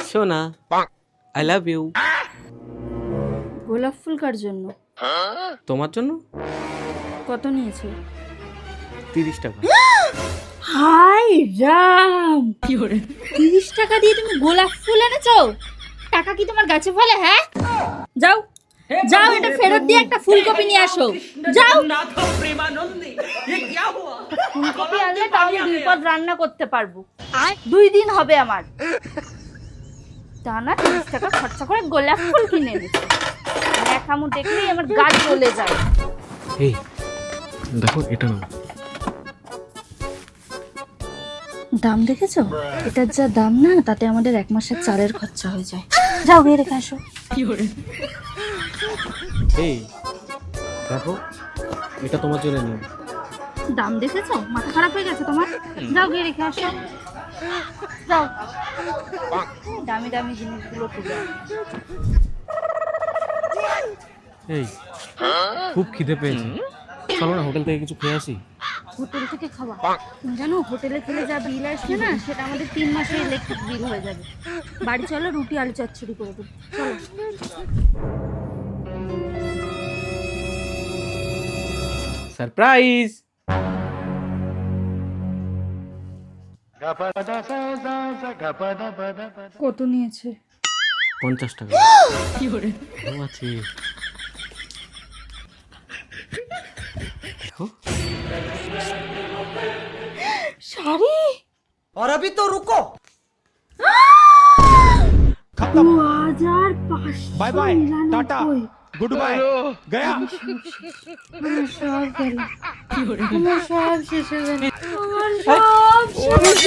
সোনা I love you. গোলাপ ফুল কার জন্য? তোমার জন্য। কত নিয়েছো? 30 টাকা। হাই রাম, 30 টাকা দিয়ে তুমি গোলাপ ফুল এনেছো? টাকা কি তোমার গাছে ফলে? হ্যাঁ, যাও যাও, এটা ফেরত দিয়ে একটা ফুলকপি নিয়ে আসো। যাও। ফুলকপি আনলে তাহলে 2 পদ রান্না করতে পারবো, 2 দিন হবে আমার। তা না 30 টাকা খরচা করে গোলাপ ফুল কিনে এনেছো। দেখামু দেখলেই আমার গা জ্বলে যায়। এই দেখো এটা না, দাম দেখেছো? এটার যা দাম না, তাতে আমাদের 1 মাসের চালের খরচা হয়ে যায়। যাও গিয়ে রেখে আসো। এই দেখো এটা তোমার জন্য নিও। দাম দেখেছো? মাথা খারাপ হয়ে গেছে তোমার? যাও গিয়ে রেখে আসো, যাও। দামি দামি জিনিসগুলো তুলে আনো। এই খুব খিদে পেয়েছে, চলো না হোটেল থেকে কিছু খেয়ে আসি। হোটেল থেকে খাওয়া? তুমি জানো হোটেলে খেলে যা বিল আসবে না, সেটা আমাদের 3 মাসের ইলেকট্রিক বিল হয়ে যাবে। বাড়ি চলো, রুটি আলু চচ্চড়ি করে দেবো। চলো। সারপ্রাইজ। কত নিয়েছে? 50 টাকা। কি করে আছে? দেখো শাড়ি। और अभी तो रुको। 2500। Bye bye tata goodbye गया। আমার সব গেল, আমার সব শেষ হয়ে গেল, আমার সব শেষ।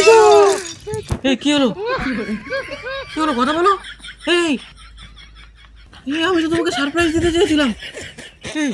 এই কি হলো? কি হলো কথা বলো। এই আমি তো তোমাকে সারপ্রাইজ দিতে চেয়েছিলাম। এই